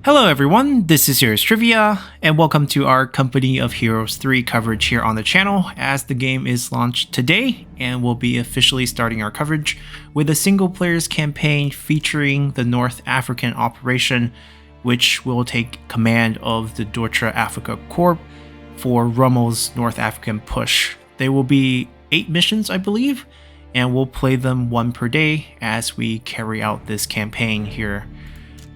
Hello everyone, this is Heroes Trivia, and welcome to our Company of Heroes 3 coverage here on the channel as the game is launched today, and we'll be officially starting our coverage with a single player's campaign featuring the North African operation, which will take command of the Deutsche Afrika Corps for Rommel's North African push. There will be 8 missions, I believe, and we'll play them one per day as we carry out this campaign here.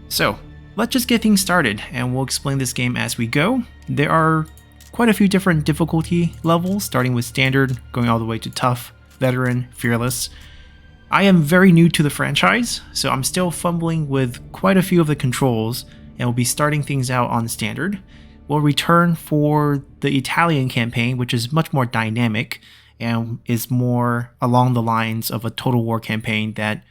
So, let's just get things started, and we'll explain this game as we go. There are quite a few different difficulty levels, starting with standard, going all the way to tough, veteran, fearless. I am very new to the franchise, so I'm still fumbling with quite a few of the controls, and we'll be starting things out on standard. We'll return for the Italian campaign, which is much more dynamic, and is more along the lines of a Total War campaign that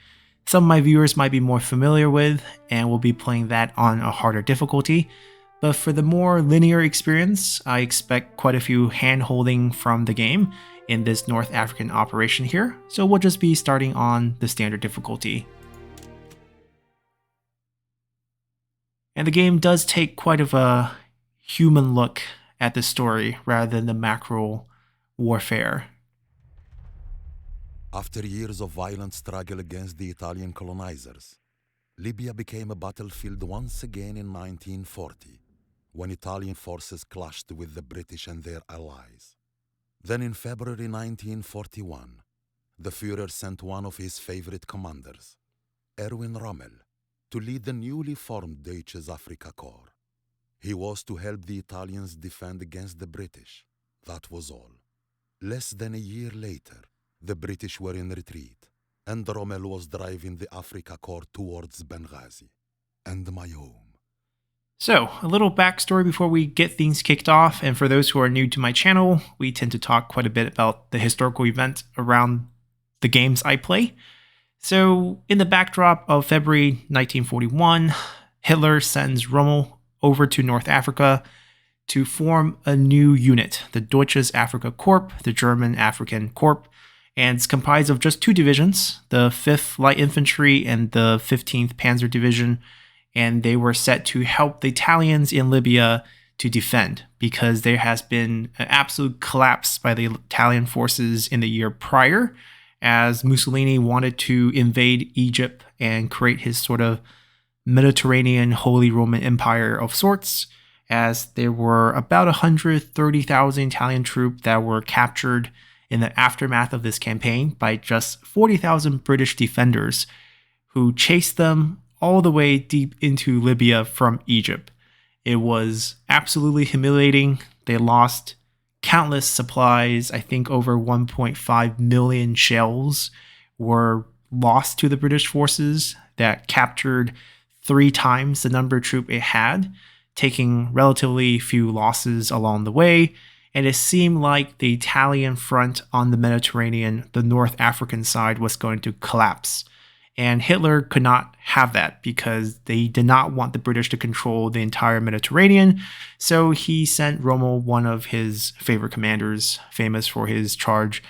some of my viewers might be more familiar with, and we'll be playing that on a harder difficulty. But for the more linear experience, I expect quite a few hand-holding from the game in this North African operation here, so we'll just be starting on the standard difficulty. And the game does take quite of a human look at the story rather than the macro warfare. After years of violent struggle against the Italian colonizers, Libya became a battlefield once again in 1940, when Italian forces clashed with the British and their allies. Then in February 1941, the Führer sent one of his favorite commanders, Erwin Rommel, to lead the newly formed Deutsches Afrika Corps. He was to help the Italians defend against the British. That was all. Less than a year later, the British were in retreat, and Rommel was driving the Afrika Corps towards Benghazi, and my home. So, a little backstory before we get things kicked off, and for those who are new to my channel, we tend to talk quite a bit about the historical event around the games I play. So, in the backdrop of February 1941, Hitler sends Rommel over to North Africa to form a new unit, the Deutsches Afrika Corps, the German African Corps, and it's comprised of just 2 divisions, the 5th Light Infantry and the 15th Panzer Division, and they were set to help the Italians in Libya to defend, because there has been an absolute collapse by the Italian forces in the year prior, as Mussolini wanted to invade Egypt and create his sort of Mediterranean Holy Roman Empire of sorts, as there were about 130,000 Italian troops that were captured in the aftermath of this campaign by just 40,000 British defenders who chased them all the way deep into Libya from Egypt. It was absolutely humiliating. They lost countless supplies. I think over 1.5 million shells were lost to the British forces that captured 3 times the number of troops it had, taking relatively few losses along the way. And it seemed like the Italian front on the Mediterranean, the North African side, was going to collapse. And Hitler could not have that because they did not want the British to control the entire Mediterranean. So he sent Rommel, one of his favorite commanders, famous for his charge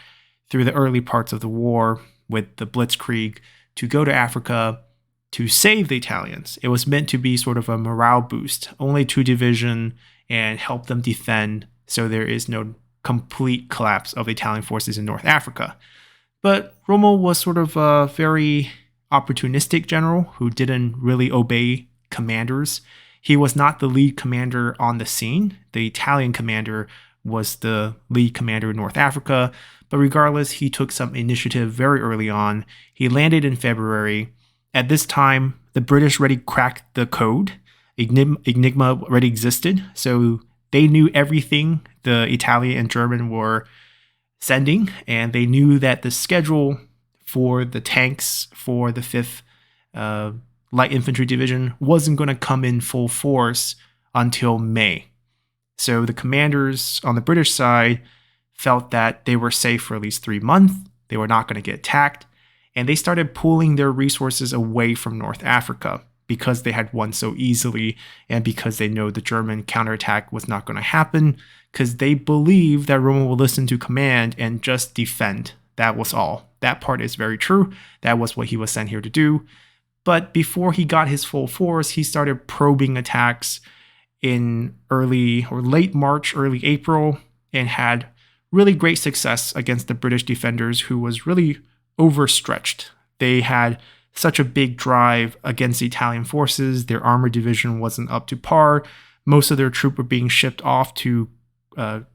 through the early parts of the war with the Blitzkrieg, to go to Africa to save the Italians. It was meant to be sort of a morale boost, only 2 divisions, and help them defend, so there is no complete collapse of the Italian forces in North Africa. But Rommel was sort of a very opportunistic general who didn't really obey commanders. He was not the lead commander on the scene. The Italian commander was the lead commander in North Africa, but regardless, he took some initiative very early on. He landed in February. At this time, the British already cracked the code. Enigma already existed, so they knew everything the Italian and German were sending, and they knew that the schedule for the tanks for the 5th Light Infantry Division wasn't going to come in full force until May. So the commanders on the British side felt that they were safe for at least 3 months. They were not going to get attacked, and they started pulling their resources away from North Africa, because they had won so easily, and because they know the German counterattack was not going to happen, because they believe that Rommel would listen to command and just defend. That was all. That part is very true. That was what he was sent here to do. But before he got his full force, he started probing attacks in early or late March, early April, and had really great success against the British defenders, who was really overstretched. They had such a big drive against the Italian forces. Their armored division wasn't up to par. Most of their troops were being shipped off to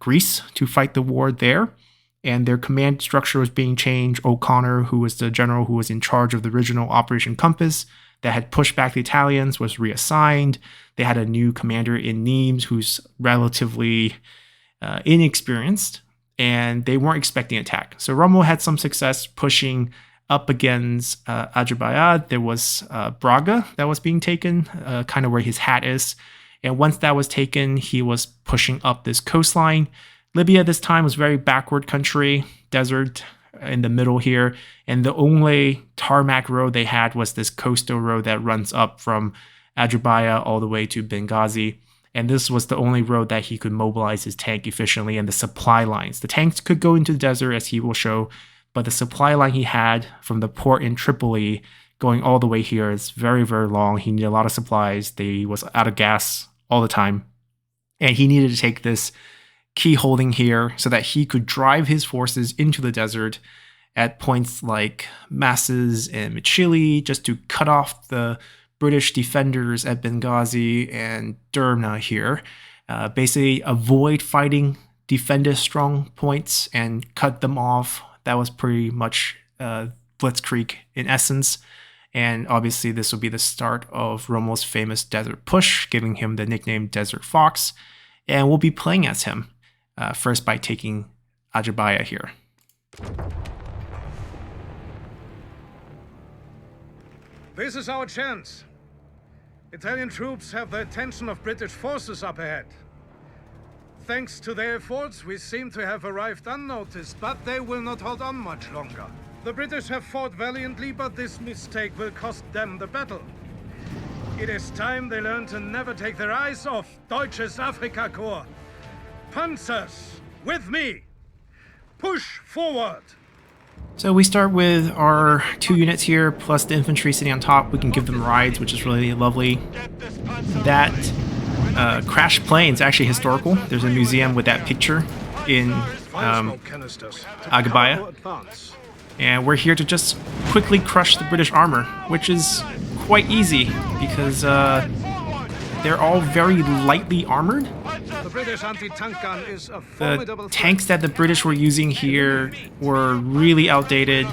Greece to fight the war there, and their command structure was being changed. O'Connor, who was the general who was in charge of the original Operation Compass that had pushed back the Italians, was reassigned. They had a new commander in Nimes who's relatively inexperienced, and they weren't expecting attack. So Rommel had some success pushing up against Ajdabiya. There was Braga that was being taken, kind of where his hat is. And once that was taken, he was pushing up this coastline. Libya this time was very backward country, desert in the middle here. And the only tarmac road they had was this coastal road that runs up from Ajdabiya all the way to Benghazi. And this was the only road that he could mobilize his tank efficiently, and the supply lines. The tanks could go into the desert, as he will show, but the supply line he had from the port in Tripoli going all the way here is very, very long. He needed a lot of supplies. They was out of gas all the time. And he needed to take this key holding here so that he could drive his forces into the desert at points like Masses and Michili, just to cut off the British defenders at Benghazi and Derna here. Basically avoid fighting defenders' strong points and cut them off. That was pretty much Blitzkrieg in essence. And obviously this will be the start of Rommel's famous desert push, giving him the nickname Desert Fox. And we'll be playing as him, first by taking Ajdabiya here. This is our chance. Italian troops have the attention of British forces up ahead. Thanks to their efforts, we seem to have arrived unnoticed, but they will not hold on much longer. The British have fought valiantly, but this mistake will cost them the battle. It is time they learn to never take their eyes off Deutsches Afrikakorps. Panzers, with me! Push forward! So we start with our 2 units here, plus the infantry sitting on top. We can give them rides, which is really lovely. That crashed plane is actually historical. There's a museum with that picture in Ajdabiya. And we're here to just quickly crush the British armor, which is quite easy because they're all very lightly armored. The British anti-tank gun is a formidable The tanks that the British were using here were really outdated,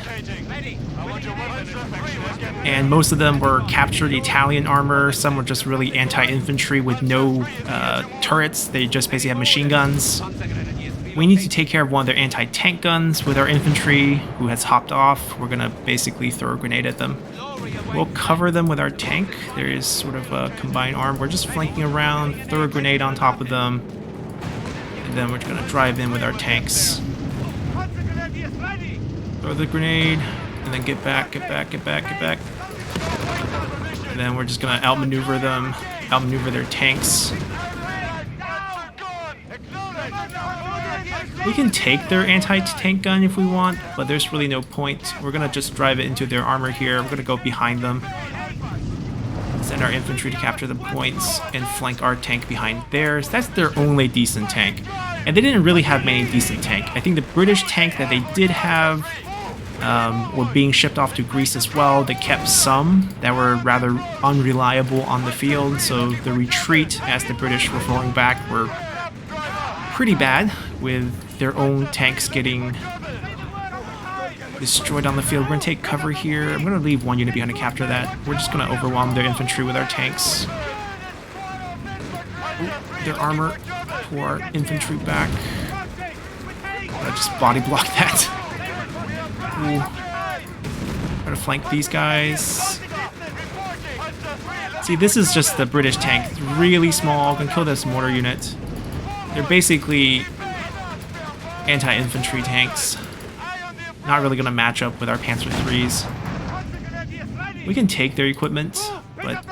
and most of them were captured Italian armor. Some were just really anti-infantry with no turrets. They just basically have machine guns. We need to take care of one of their anti-tank guns with our infantry, who has hopped off. We're going to basically throw a grenade at them. We'll cover them with our tank. There is sort of a combined arm. We're just flanking around, throw a grenade on top of them, and then we're going to drive in with our tanks. Throw the grenade, and then get back. And then we're just going to outmaneuver them, outmaneuver their tanks. We can take their anti-tank gun if we want, but there's really no point. We're going to just drive it into their armor here. We're going to go behind them, send our infantry to capture the points, and flank our tank behind theirs. That's their only decent tank. And they didn't really have many decent tank. I think the British tank that they did have were being shipped off to Greece as well. They kept some that were rather unreliable on the field, so the retreat as the British were falling back were pretty bad, with their own tanks getting destroyed on the field. We're going to take cover here. I'm going to leave one unit behind to capture that. We're just going to overwhelm their infantry with our tanks. Ooh, their armor, pull our infantry back. I'm going to just body block that. Ooh. Try to flank these guys. See, this is just the British tank. It's really small. Can kill this mortar unit. They're basically anti-infantry tanks. Not really going to match up with our Panzer IIIs. We can take their equipment, but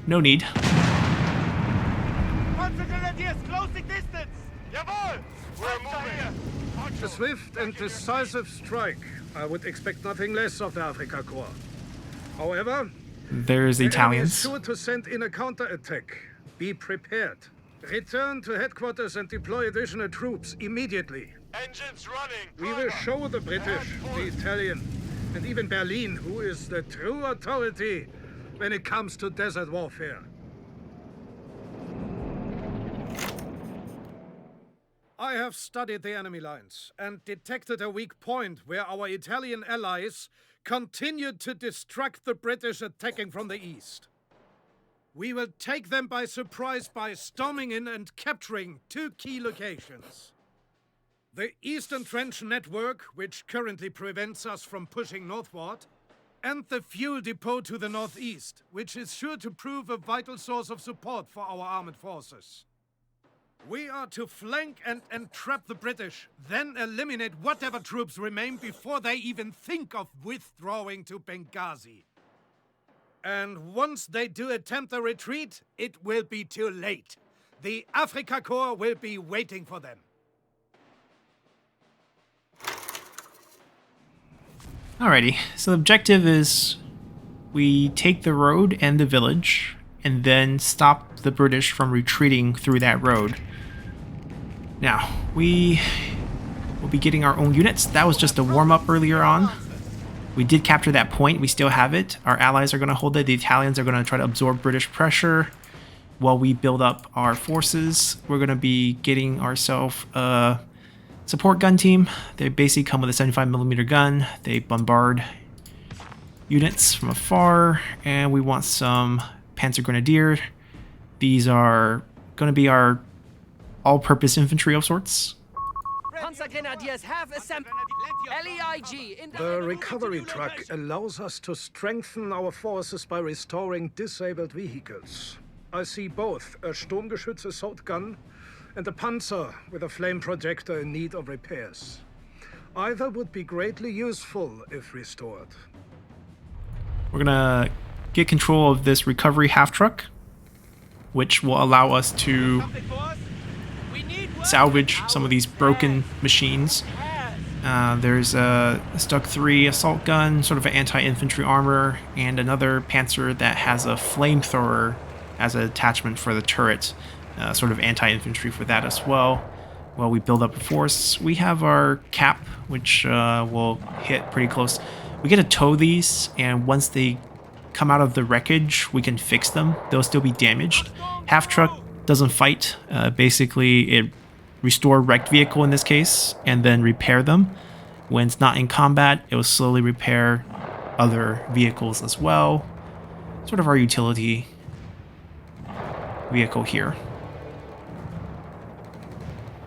no need. A swift and decisive strike. I would expect nothing less of the Afrika Korps. However, There's the The enemy is Italians. sure to send in a counterattack. Be prepared. Return to headquarters and deploy additional troops immediately. Engines running. We will show the British, the Italian, and even Berlin who is the true authority when it comes to desert warfare. I have studied the enemy lines and detected a weak point where our Italian allies continued to distract the British attacking from the east. We will take them by surprise by storming in and capturing 2 key locations. The Eastern Trench network, which currently prevents us from pushing northward, and the fuel depot to the northeast, which is sure to prove a vital source of support for our armed forces. We are to flank and entrap the British, then eliminate whatever troops remain before they even think of withdrawing to Benghazi. And once they do attempt a retreat, it will be too late. The Afrika Korps will be waiting for them. Alrighty, so the objective is we take the road and the village, and then stop the British from retreating through that road. Now, we will be getting our own units. That was just a warm-up earlier on. We did capture that point. We still have it. Our allies are going to hold it. The Italians are going to try to absorb British pressure while we build up our forces. We're going to be getting ourselves a support gun team. They basically come with a 75mm gun. They bombard units from afar. And we want some Panzer Grenadier. These are going to be our all-purpose infantry of sorts. Panzergrenadiers have assembled. LEIG in The recovery truck allows us to strengthen our forces by restoring disabled vehicles. I see both a Sturmgeschütz assault gun and a Panzer with a flame projector in need of repairs. Either would be greatly useful if restored. We're gonna get control of this recovery half truck, which will allow us to salvage some of these broken machines. There's a Stuck 3 assault gun, sort of an anti-infantry armor, and another Panzer that has a flamethrower as an attachment for the turret, sort of anti-infantry for that as well. While we build up a force, we have our cap, which will hit pretty close. We get to tow these, and once they come out of the wreckage, we can fix them. They'll still be damaged. Half truck doesn't fight. Basically, it restore wrecked vehicle in this case, and then repair them. When it's not in combat, it will slowly repair other vehicles as well. Sort of our utility vehicle here.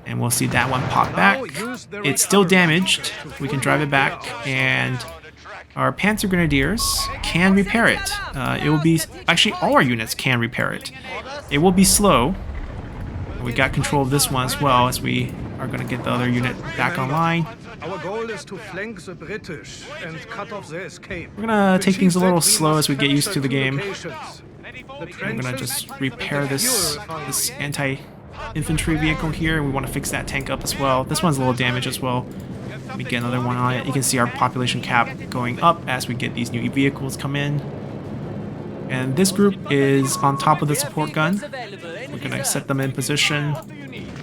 And we'll see that one pop back. It's still damaged. We can drive it back, and our Panzer Grenadiers can repair it. It will be, actually all our units can repair it. It will be slow. We got control of this one as well, as we are going to get the other unit back online. Our goal is to flank the British and cut off their escape. We're going to take things a little slow as we get used to the game. We're going to just repair this anti-infantry vehicle here. We want to fix that tank up as well. This one's a little damaged as well. Let me get another one on it. You can see our population cap going up as we get these new vehicles come in. And this group is on top of the support gun. We're going to set them in position.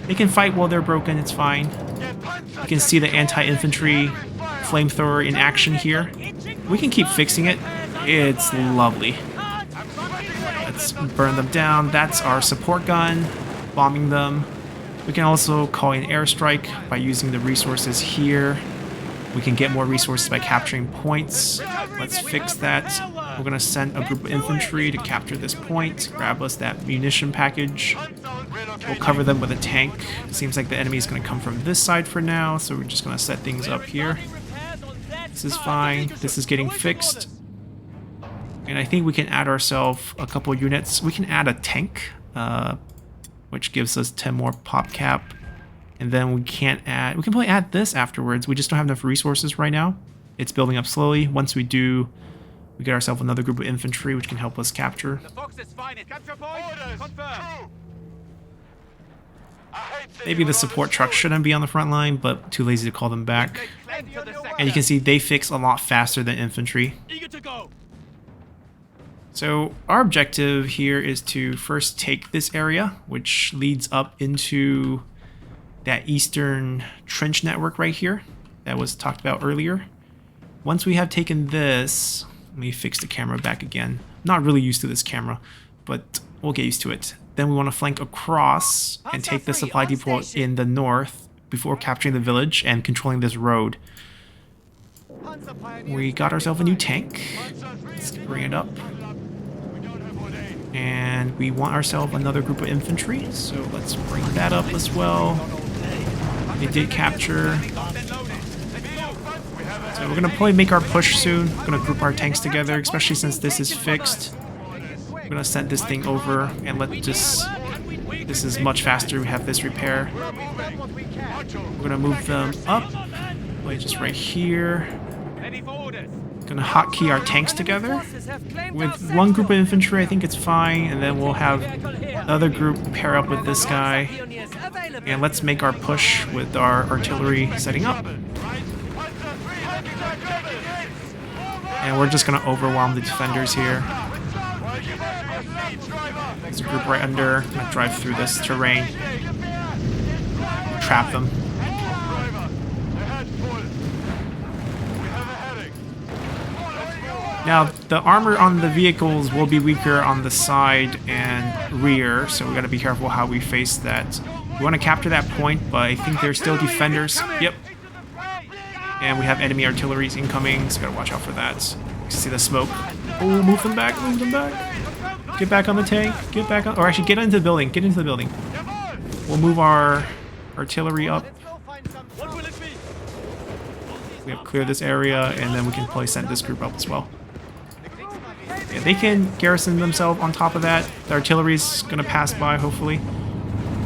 They can fight while they're broken, it's fine. You can see the anti-infantry flamethrower in action here. We can keep fixing it. It's lovely. Let's burn them down. That's our support gun, bombing them. We can also call in airstrike by using the resources here. We can get more resources by capturing points. Let's fix that. We're going to send a group of infantry to capture this point, grab us that munition package. We'll cover them with a tank. It seems like the enemy is going to come from this side for now, so we're just going to set things up here. This is fine. This is getting fixed. And I think we can add ourselves a couple units. We can add a tank, which gives us 10 more pop cap. And then we can probably add this afterwards. We just don't have enough resources right now. It's building up slowly. Once we do, we get ourselves another group of infantry, which can help us capture. Maybe the support truck shouldn't be on the front line, but too lazy to call them back. And you can see they fix a lot faster than infantry. So our objective here is to first take this area, which leads up into that eastern trench network right here that was talked about earlier. Once we have taken this, let me fix the camera back again. I'm not really used to this camera, but we'll get used to it. Then we want to flank across and take the supply depot in the north before capturing the village and controlling this road. We got ourselves a new tank. Let's bring it up. And we want ourselves another group of infantry, so let's bring that up as well. They did capture. So we're gonna probably make our push soon. We're gonna group our tanks together, especially since this is fixed. We're gonna send this thing over and let this is much faster. We have this repair. We're gonna move them up. Wait, just right here. Gonna hotkey our tanks together. With one group of infantry, I think it's fine, and then we'll have the other group pair up with this guy. And let's make our push with our artillery setting up. And we're just gonna overwhelm the defenders here. There's a group right under. I'm gonna drive through this terrain. Trap them. Now, the armor on the vehicles will be weaker on the side and rear, so we gotta be careful how we face that. We want to capture that point, but I think there's still defenders. Yep. And we have enemy artilleries incoming, so gotta watch out for that. See the smoke. Oh, move them back, move them back. Get back on the tank, get back on, or actually get into the building, get into the building. We'll move our artillery up. We have cleared this area, and then we can probably send this group up as well. Yeah, they can garrison themselves on top of that. The artillery's gonna pass by, hopefully.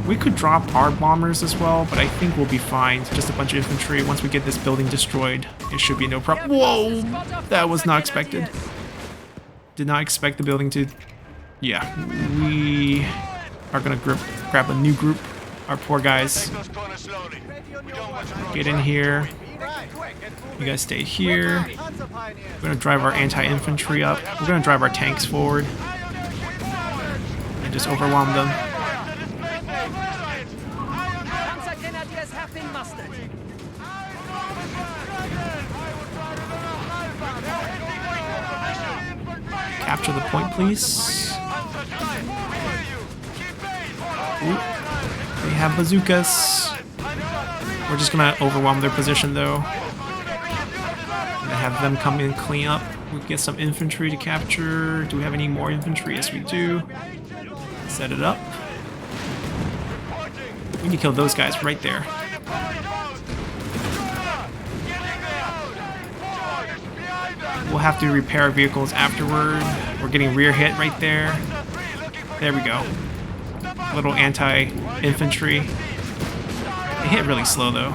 We could drop our bombers as well, but I think we'll be fine. Just a bunch of infantry. Once we get this building destroyed, it should be no problem. Whoa! That was not expected. Did not expect the building to... Yeah, we are gonna grab a new group. Our poor guys. Get in here. You guys stay here. We're gonna drive our anti-infantry up. We're gonna drive our tanks forward. And just overwhelm them. Capture the point, please. Ooh. They have bazookas. We're just gonna overwhelm their position though. Gonna have them come in and clean up. We get some infantry to capture. Do we have any more infantry? Yes, we do. Set it up. We need to kill those guys right there. We'll have to repair our vehicles afterward. We're getting rear hit right there. There we go. A little anti-infantry. They hit really slow though.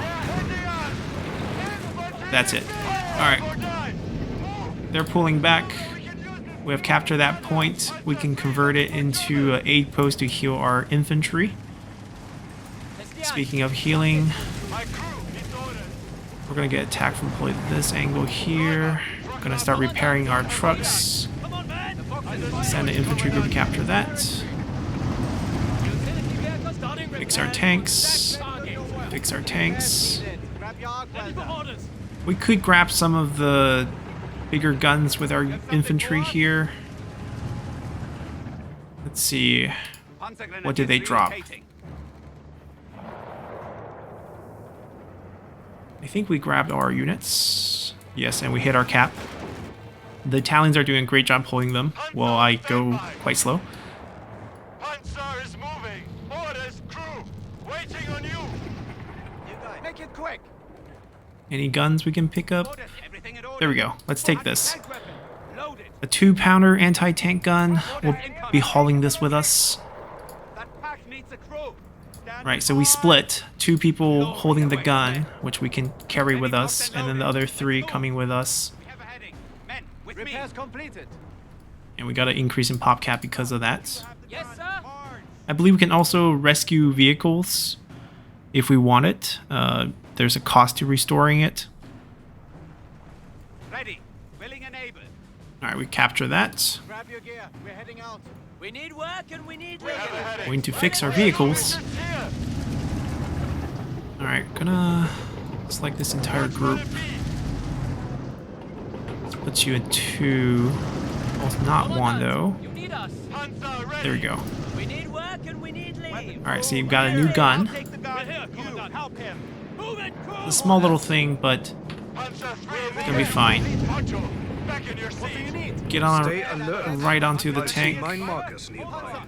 That's it. Alright. They're pulling back. We have captured that point. We can convert it into an aid post to heal our infantry. Speaking of healing, we're going to get attacked from probably this angle here. Going to start repairing our trucks. Send an infantry group to capture that. Fix our tanks. Fix our tanks. We could grab some of the bigger guns with our infantry here. Let's see. What did they drop? I think we grabbed our units. Yes, and we hit our cap. The Italians are doing a great job holding them while I go quite slow. Panzer is moving. Orders, crew. Waiting on you. Make it quick. Any guns we can pick up? There we go. Let's take this. A 2-pounder anti-tank gun. We'll be hauling this with us. Right, so we split. 2 people holding the gun, which we can carry with us, and then the other 3 coming with us. Repairs completed. And we got an increase in pop cap because of that. Yes, sir. I believe we can also rescue vehicles if we want it. There's a cost to restoring it. Ready. Willing and able. Alright, we capture that. Grab your gear. We're heading out. We need work and we need labor. Going to fix our vehicles. Alright, gonna select this entire group. Let's put you in 2. Well, not 1 though. You need us. There we go. We need work and we need labor. Alright, so you've got a new gun. Take the gun. Here, Commandant. Help him. Move it, crew. A small little thing, but It's gonna be fine. Back in your seat. Get on Stay alert. right onto the I see tank. mine markers nearby.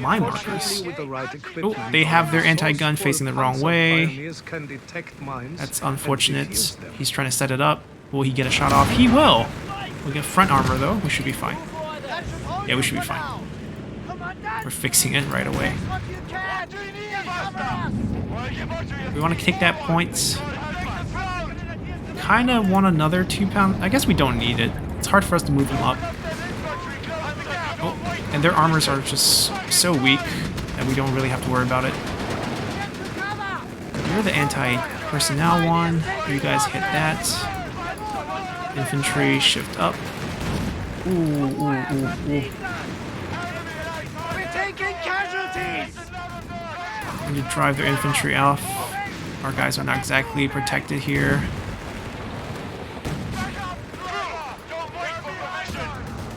Mine markers. Fortunately, with the right equipment, Oh, they have their anti-gun facing the wrong way. pioneers can detect mines That's and unfortunate. defuse them. He's trying to set it up. Will he get a shot off? He will. We'll get front armor though. We should be fine. Yeah, we should be fine. We're fixing it right away. We want to take that point. Kind of want another 2 pound. I guess we don't need it. It's hard for us to move them up. Oh, and their armors are just so weak that we don't really have to worry about it. You're the anti-personnel one. You guys hit that. Infantry, shift up. Ooh, ooh, ooh, ooh. We're taking casualties. We need to drive their infantry off. Our guys are not exactly protected here. Don't wait for permission.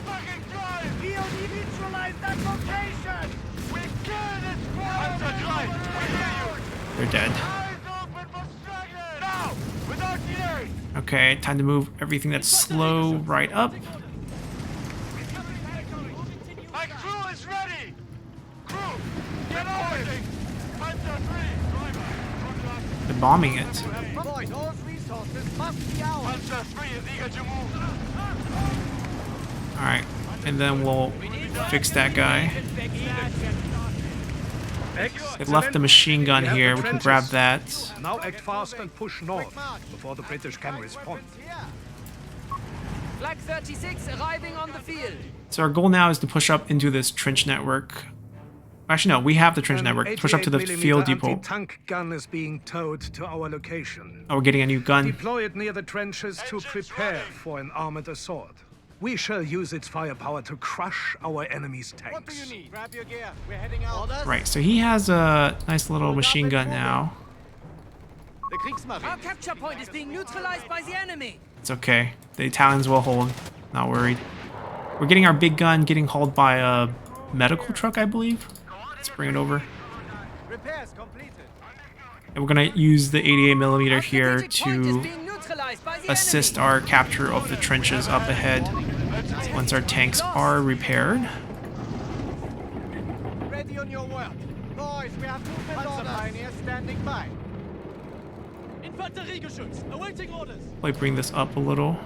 Fucking drive. EOD neutralize that location. We can. It's Panzer drive. We hear you. They're dead. Eyes open for stragglers. Now, with artillery. Okay, time to move everything that's slow right up. My crew is ready. Crew, get over. Panzer 3. They're bombing it. Boys, all resources must be ours. Panzer 3 is eager to move. Alright, and then we'll fix that guy. They left the machine gun We have here. the We can grab trenches. that. Now act fast and push north before the British can respond. Flag 36 arriving on the field. So our goal now is to push up into this trench network. Actually, no, we have the trench network. Push up to the 88mm field depot. anti-tank gun is being towed to our location. Oh, we're getting a new gun. Deploy it near the trenches to prepare for an armored assault. We shall use its firepower to crush our enemy's tanks. What do you need? Grab your gear. We're heading out. Right, so he has a nice little machine gun now. The Kriegsmarine. Our capture point is being neutralized by the enemy. It's okay. The Italians will hold. Not worried. We're getting our big gun getting hauled by a medical truck, I believe. Let's bring it over. Repairs completed. And we're going to use the 88mm Our here strategic point is to being neutralized by the assist enemy. our capture of the trenches up ahead once our tanks are repaired. Ready on your word. Boys, we have movement orders. Pioneer standing by. Infanteriegeschütz, awaiting orders. Like bring this up a little.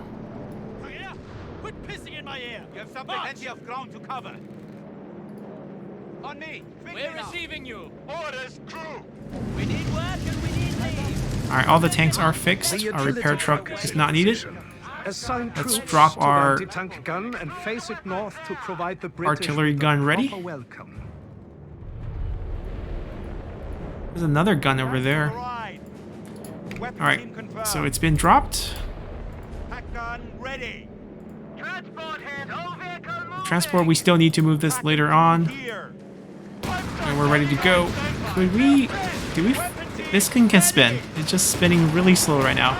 Quit pissing in my ear. You have plenty of ground to cover. On me. We're receiving you. Orders, crew. We need work and we need leave. Alright, all the tanks are fixed. The Our repair utility truck truck is not needed. position. Assign Let's troops drop to our the anti-tank gun and face it north to provide the British artillery with a gun ready. proper welcome. There's another gun over there. Alright, so it's been dropped. Pack gun ready. Transport hand. All vehicle moving. Transport, we still need to move this later on. Here. And we're ready to go. Could we... Do we... This thing can spin. It's just spinning really slow right now.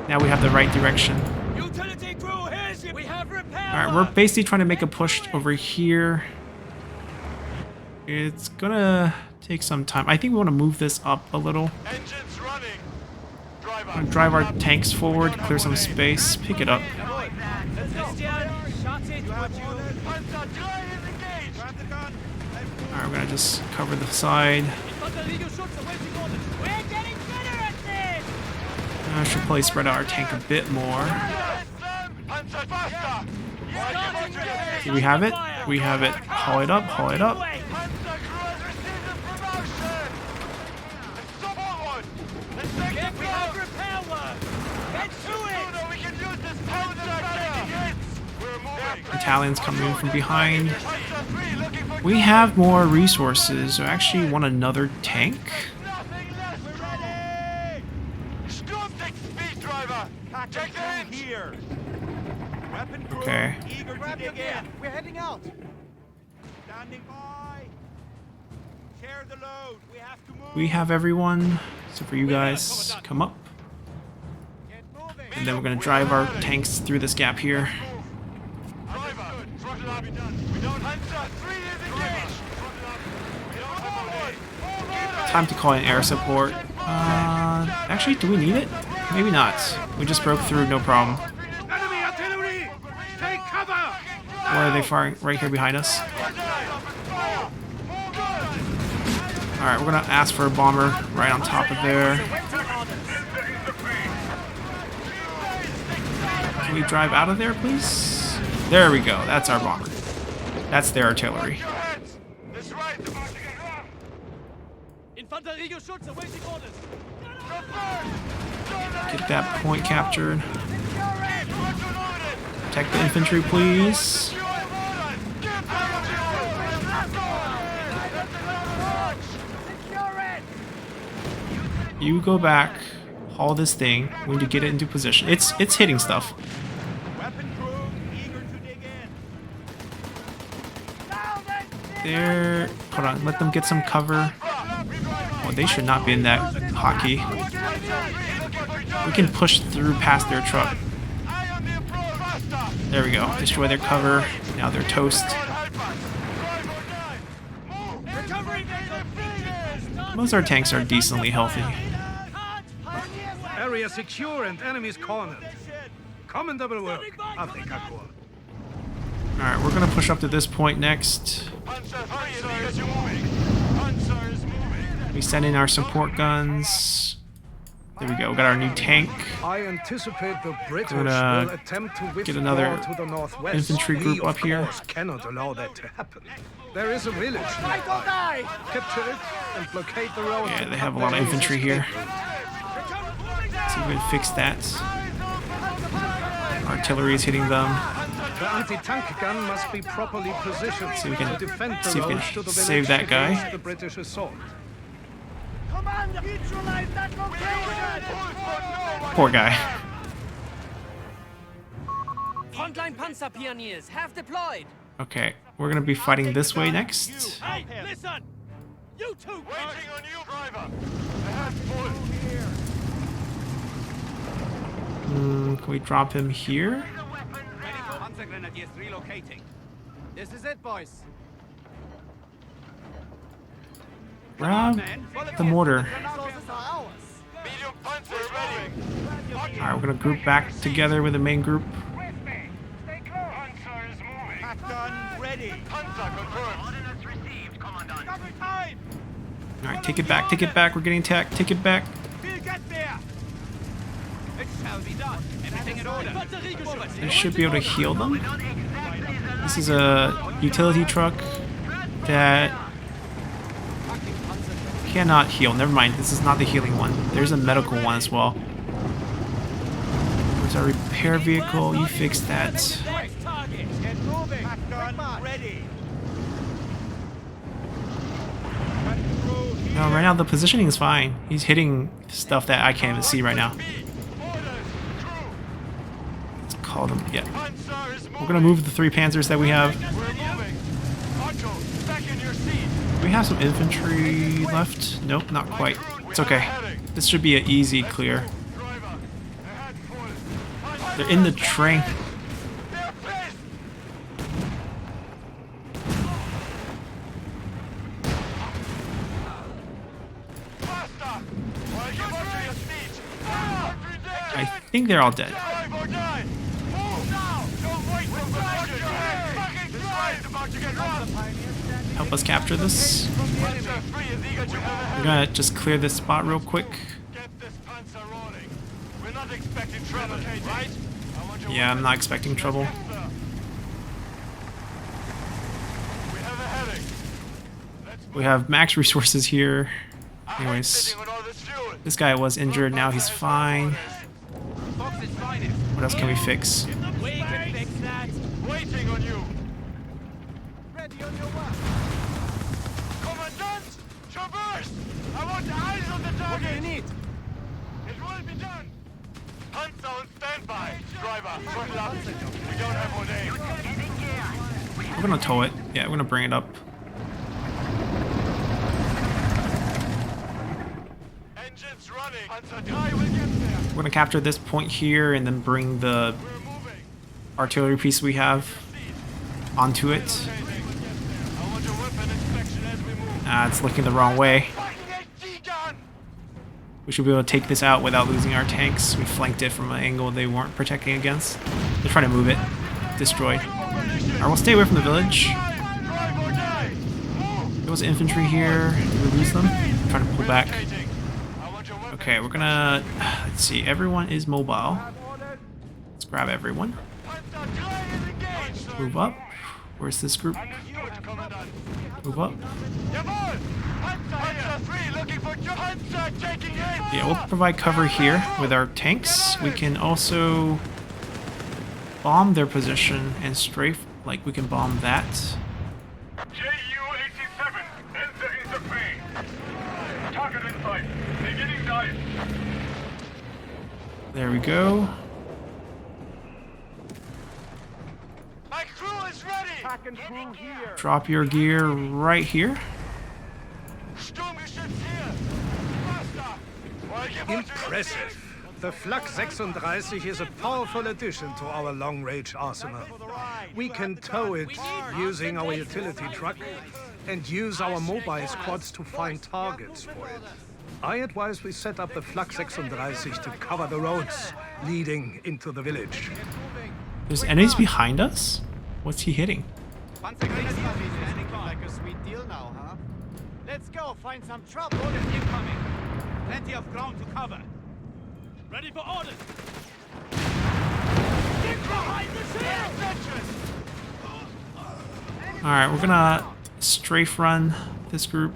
Now we have the right direction. Utility crew, here's you. We have repair. Alright, we're basically trying to make a push over here. It's gonna take some time. I think we want to move this up a little. Engines running. Driver. I'm gonna drive our tanks forward, clear some space, pick it up. Christian, shut it, would you? Panzer 3 is engaged. Grab the gun. Alright, we're gonna just cover the side. Infanteriegeschütz, awaiting orders. We're getting better at this. I should probably spread out our tank a bit more. Panzer faster. Do we have it? We have it. Haul it up, haul it up. Panzer crew has received a promotion. Let's stop forward. Let's take the We have ground. repair work. Get to it. No, we can use this Panzer taking hits. We're moving. Italians coming in from behind. Panzer 3 looking for We have more resources, so I actually want another tank. nothing less. We're ready. Sturm takes speed, driver. Check the engine here. Weapon crew, Okay. eager to dig in. We're heading out. Standing by. Share the load. We have to move. We have everyone. So for you guys, come up. Get moving. And then we're going to drive our tanks through this gap here. Driver, throttle up. We don't Hunter. 3 is engaged. We don't have Time to call in air support. Actually, do we need it? Maybe not. We just broke through, no problem. Enemy artillery! Take cover! Where are they firing? Right here behind us. Alright, we're gonna ask for a bomber right on top of there. Can we drive out of there, please? There we go. That's our bomber. That's their artillery. Infanteriegeschütze awaiting orders. Get that point captured. Protect the infantry, please. You go back, haul this thing. We need to get it into position. It's hitting stuff. Weapon crew, eager to dig in. There. Hold on. Let them get some cover. Oh, they should not be in that hotkey. We can push through past their truck. There we go. Destroy their cover. Now they're toast. Most of our tanks are decently healthy. Area secure and enemies cornered. Commendable work, Afrika Korps. Alright, we're gonna push up to this point next. We send in our support guns. There we go. We got our new tank. I anticipate the British Gonna will attempt to withdraw get another to the northwest. infantry group We, up here. Of course, cannot allow that to happen. There is a village nearby. Capture it and blockade the road. Yeah, to they have a cut lot of the enemy's infantry here. escape route. See if we can fix that. Artillery is hitting them. The anti-tank gun must be properly positioned See if we can- to defend the see if we roads can to the village save that guy. against the British assault. Commander, neutralize that location! Poor guy. Frontline Panzer Pioneers have deployed. Okay, we're gonna be fighting this way next. Hey, listen! You two! Waiting on you, driver. Ahead, full. Here. Can we drop him here? Ready for Panzer Grenadiers relocating. This is it, boys. Grab the mortar. Resources are ours. Medium Panzer ready. Alright, we're gonna group back together with the main group. Panzer is moving. Pack gun ready. Panzer confirmed. Ordnance received, Commandant. Double time. Alright, take it back, we're getting attacked, take it back. We'll get there. It shall be done. Everything in order. I should be able to heal them. This is a utility truck that cannot heal. Never mind, this is not the healing one. There's a medical one as well. Where's our repair vehicle? You fixed that. Next target. Get moving. Pack gun ready. Weapon crew here. No, right now the positioning is fine. He's hitting stuff that I can't even see right now. Speed. Orders. Crew. Let's call them. Yeah. Panzer is moving. We're gonna move the 3 Panzers that we have. We're moving. Otto, back in your seat. We have some infantry left. Nope, not quite. It's okay. This should be an easy clear. Driver, ahead full. They're in the train. They're pissed. Faster. While you watch your speech. I think they're all dead. Drive or die. Move now. Don't wait for position. Fucking drive. About to get lost. Help us capture this. Panzer 3 is eager to I'm gonna just clear this spot real quick. get this Panzer rolling. We're not expecting trouble, right? I want you Yeah, I'm not expecting trouble. We have a heading. Let's We have max resources here. Anyways, sitting on all this fuel. this guy was injured, now he's fine. Fox is finest. What else can we fix? We can fix that. Waiting on you. Ready on your work. Commandant! Traverse! I want eyes on the target! What do you need? It will be done! Panzer on standby. Driver, throttle up. We don't have all day. We're gonna tow it. Yeah, we're gonna bring it up. Engines running. Panzer 3 will get there. We're gonna capture this point here and then bring the We're moving. artillery piece we have onto it. I want a weapon inspection as we move. It's looking the wrong way. Fucking HG gun! We should be able to take this out without losing our tanks. We flanked it from an angle they weren't protecting against. They're trying to move it. Destroyed. Alright, we'll stay away from the village. Drive or die! Move! There was infantry here. Did we lose them? Trying to pull back. Rotating. I want your weapon. Okay, we're gonna... Let's see. Everyone is mobile. Let's grab everyone. Panzer 3 is engaged. Move up. Where's this group? Understood, Commandant. Move up. Jawohl! Panzer 3 looking for Panzer taking aim! Yeah, we'll provide cover here with our tanks. We can also bomb their position and strafe, like we can bomb that. JU-87, enter into frame. Target in sight. Beginning dive. There we go. My crew is ready! Pack and crew here. Drop your gear right here. Sturmgeschütz here. Faster! Impressive. The Flak 36 is a powerful addition to our long-range arsenal. We can tow it using our utility truck and use our mobile squads to find targets for it. I advise we set up the Flak 36 to cover the roads leading into the village. There's enemies behind us? What's he hitting? Panzer standing like a sweet deal now, huh? Let's go find some trouble. Orders incoming. Plenty of ground to cover. Ready for orders. Get behind the shield! Alright, we're gonna strafe run this group.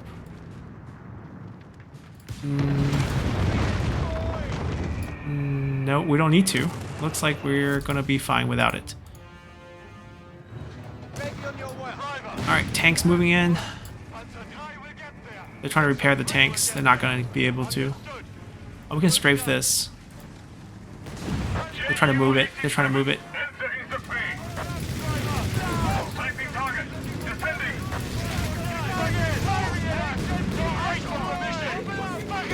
No, we don't need to. Looks like we're gonna be fine without it. Alright, tanks moving in. They're trying to repair the tanks. They're not gonna be able to. Oh, we can strafe this. They're trying to move it. They're trying to move it. Enter into frame. Sniping target. Descending.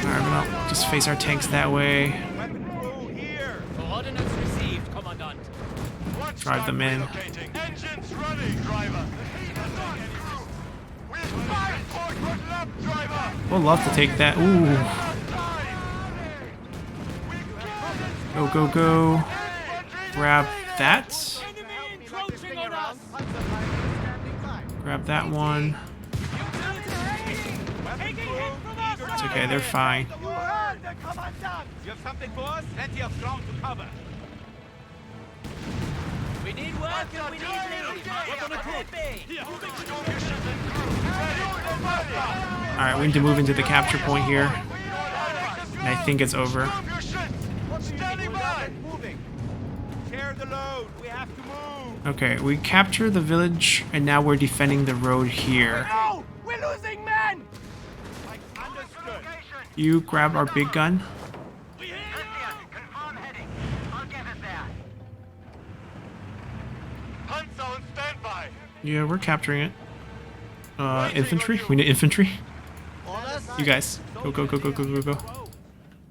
Alright, I'm gonna just face our tanks that way. Weapon crew here. Coordinates received, Commandant. Drive them in. Engines running, driver. We're fired for throttle up, driver. We'll love to take that. Ooh. Go, go, go. Grab that. Enemy encroaching on us. Grab that one. Taking hit from us. It's okay, they're fine. You heard the Commandant. You have something for us? Plenty of ground to cover. We need work and we need lead. What on a could be? Alright, we need to move into the capture point here. And I think it's over. Standing by. Moving. Share the load. We have to move. Okay, we capture the village and now we're defending the road here. No! We're losing men! Understood. You grab our big gun. We hear you! Confirm heading. I'll get it there. Panzer on standby. Yeah, we're capturing it. Infantry? We need infantry. You guys, go, go, go, go, go, go, go.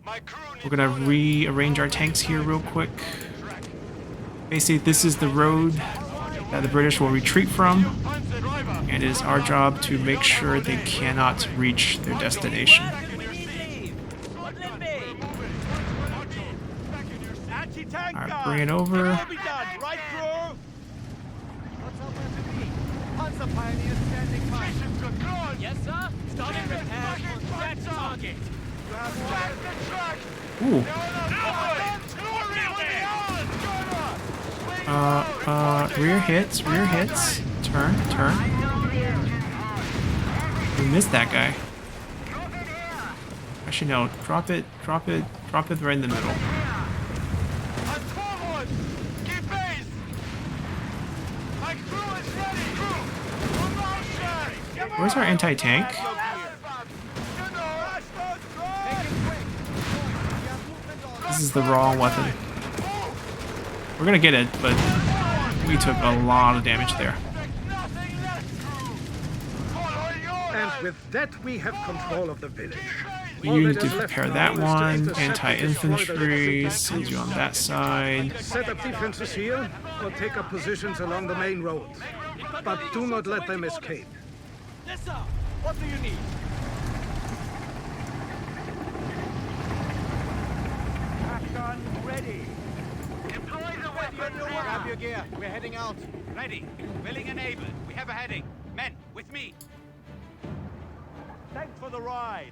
My crew needs We're gonna rearrange our tanks here real quick. Basically, this is the road that the British will retreat from, Panzer driver. and it is our job to make sure they cannot reach their destination. We need lead. What will it be? Anti-tank Alright, guard. bring it over. It will be done, right, crew? What's our plan to be? Panzer pioneers standing by. Yes, sir. Starting repair on that target. You have orders. Ooh. Rear hits, rear hits. Turn, turn. We missed that guy. Actually, no. Drop it right in the middle. Forward. Keep base. My crew is ready. Promotion. Where's our anti-tank? This is the wrong weapon. We're gonna get it, but we took a lot of damage there. And with that, we have control of the village. You need to prepare that one. Anti-infantry, send you on that side. Set up defenses here, or take up positions along the main road. But do not let them escape. Yes, sir. What do you need? Gun ready. Deploy the weapons Grab now. your gear. We're heading out. Ready. Willing and able. We have a heading. Men, with me. Thanks for the ride.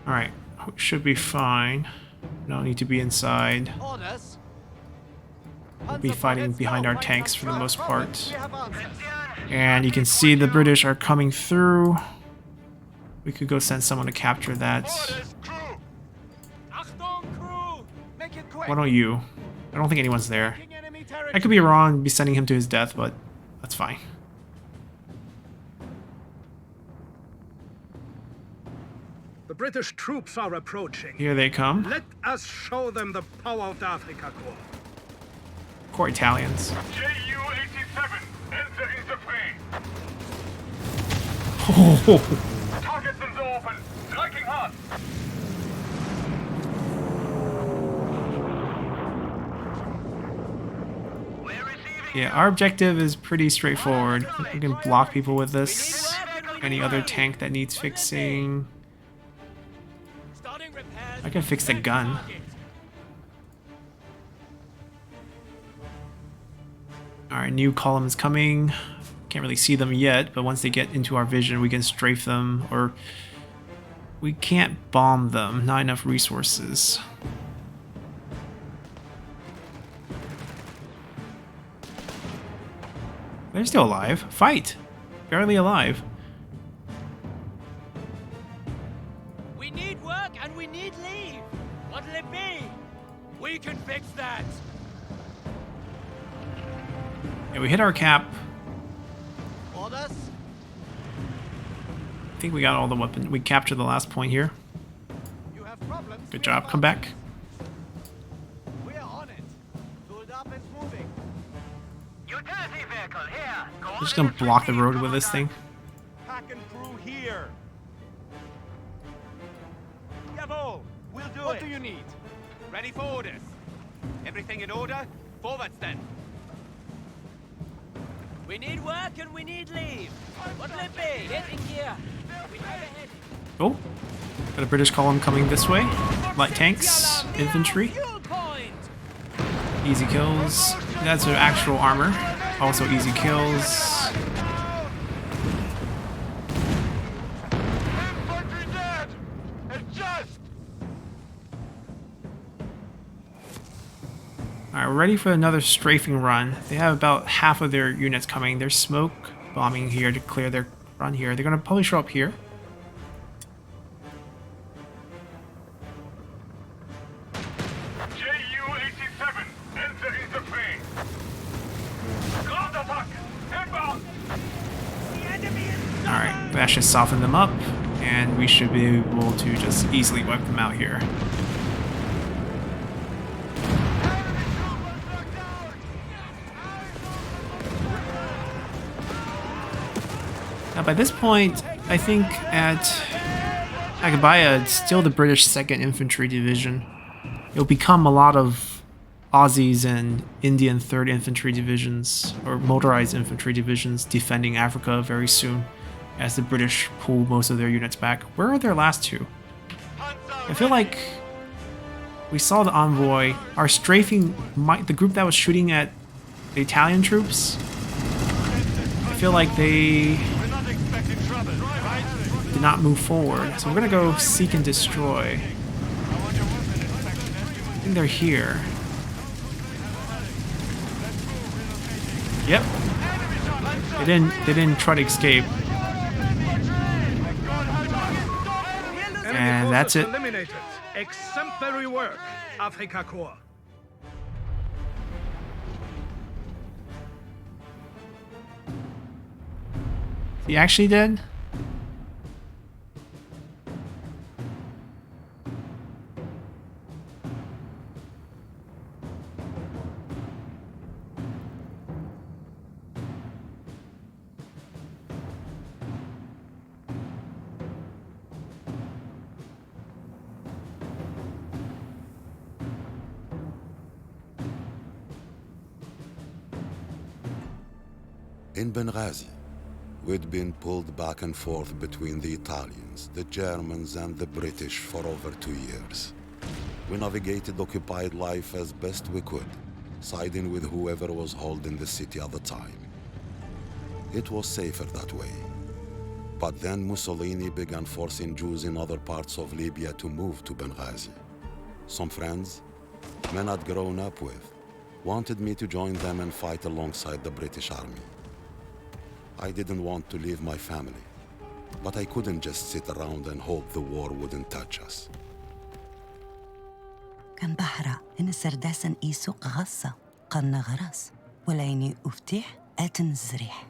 Alright, should be fine. No need to be inside. Orders. We'll be fighting behind our tanks for the most part. We have answers. And you can see the British are coming through. We could go send someone to capture that. Orders, crew. Achtung, crew. Make it quick. Why don't you? I don't think anyone's there. Taking enemy territory. I could be wrong, be sending him to his death, but that's fine. The British troops are approaching. Here they come. Let us show them the power of the Afrika Korps. Poor Italians. JU-87, entering the fray. Oh, Targets sind open. Striking hard. We're receiving. yeah, our objective is pretty straightforward. We can block people with this. Any other tank that needs fixing. Starting repairs. I can fix the gun. Alright, new columns coming. Can't really see them yet, but once they get into our vision, we can strafe them, or we can't bomb them. Not enough resources. They're still alive. Fight! Barely alive. We need work and we need leave. What'll it be? We can fix that. Yeah, we hit our cap. Orders. I think we got all the weapons. We captured the last point here. You have problems. Good job. Come back. We are on it. Tooled up and moving. Utility vehicle here. I'm just gonna block the road with this thing. Pack and crew here. Jawohl. We'll do what do you need? Ready for orders. Everything in order? Forwards then. We need work and we need leave. What'll it be? Get in gear. We have a head. Oh, got a British column coming this way. Light tanks, infantry, Fuel point. easy kills. That's their actual armor. Also easy kills. Infantry dead. Adjust. Alright, we're ready for another strafing run. They have about half of their units coming. There's smoke bombing here to clear their run here. They're gonna probably show up here. JU-87, entering the fray. Ground attack. Inbound. Alright, that should soften them up, and we should be able to just easily wipe them out here. Now by this point, I think at Ajdabiya, it's still the British 2nd Infantry Division. It'll become a lot of Aussies and Indian 3rd Infantry Divisions, or motorized infantry divisions, defending Africa very soon, as the British pull most of their units back. Where are their last two? I feel like we saw the envoy. Our strafing, the group that was shooting at the Italian troops, I feel like they We're not expecting trouble, right? did not move forward. So we're gonna go seek and destroy. I think they're here. Yep. They didn't try to escape. Enemy And that's forces it. Eliminated. Exemplary work, Afrika Korps. He actually did? In Benghazi, we'd been pulled back and forth between the Italians, the Germans, and the British for over 2 years. We navigated occupied life as best we could, siding with whoever was holding the city at the time. It was safer that way. But then Mussolini began forcing Jews in other parts of Libya to move to Benghazi. Some friends, men I'd grown up with, wanted me to join them and fight alongside the British Army. I didn't want to leave my family, but I couldn't just sit around and hope the war wouldn't touch us. كان بحرة إن سرداسن إيسوق غصة قرن غرس وليني أفتيح آتن الزريح.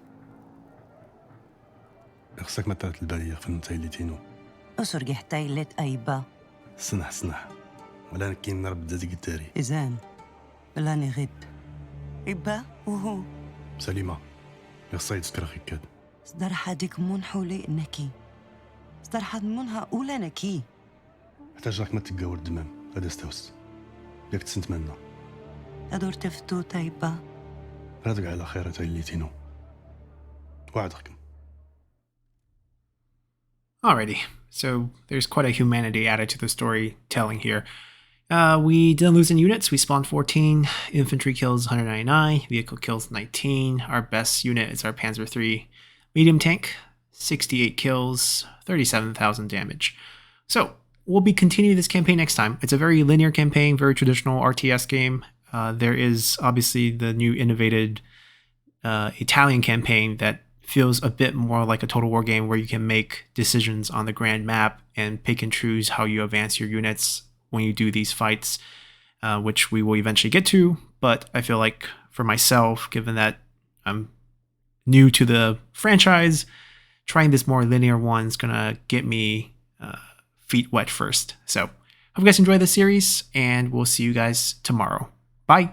خصك ما تعرف البالية فن تايلي تينو. أسرق حتايلت أيبا. سنح ولا كاين نرب دازي قداري. إذن لا نغيب. إبا وهو. سليمة. يخصها يتذكر خيكاد. صدر حدك مون حولي إنكي. صدر حد مونها أولا نكي. احتاج راك ما تتقاور الدمام هذا استوس. ياك تسنت منا. أدور تفتو تايبا. رادك على خير تايلي تينو. وعدكم. Alrighty, so there's quite a humanity added to the storytelling here. We didn't lose any units. We spawned 14. Infantry kills 199. Vehicle kills 19. Our best unit is our Panzer III medium tank. 68 kills, 37,000 damage. So we'll be continuing this campaign next time. It's a very linear campaign, very traditional RTS game. There is obviously the new innovated Italian campaign that feels a bit more like a Total War game where you can make decisions on the grand map and pick and choose how you advance your units when you do these fights, which we will eventually get to. But I feel like for myself, given that I'm new to the franchise, trying this more linear one is going to get me feet wet first. So hope you guys enjoy the series, and we'll see you guys tomorrow. Bye.